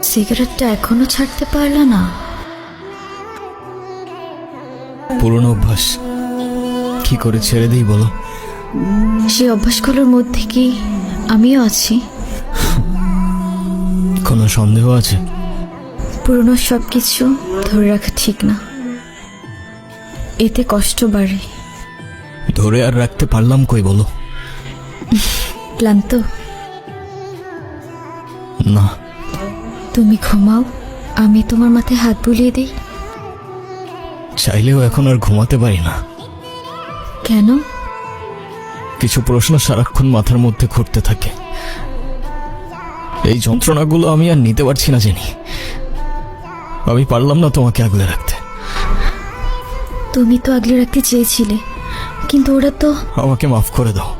সিগারেটটা এখনো ছাড়তে পারলা না? পুরনো অভ্যাস, কি করে ছেড়ে দিই বলো? সেই অভ্যাসগুলোর মধ্যে কি আমিও আছি? কোনো সন্দেহ আছে? পুরনো সব কিছু ধরে রাখা ঠিক না, এতে কষ্ট বাড়ে। ধরে আর রাখতে পারলাম কই বলো? ক্লান্ত? না। তুমি ঘুমাও, আমি তোমার মাথায় হাত বুলিয়ে দিই। চাইলেও এখন আর ঘুমাতে পারি না। কেন? কিছু প্রশ্ন সারাক্ষণ মাথার মধ্যে ঘুরতে থাকে। এই যন্ত্রণাগুলো আমি আর নিতে পারছি না জেনি। আমি পারলাম না তোমাকে আগলে রাখতে। তুমি তো আগলে রাখতে চেয়েছিলে, কিন্তু ওরা তো... আমাকে মাফ করে দাও।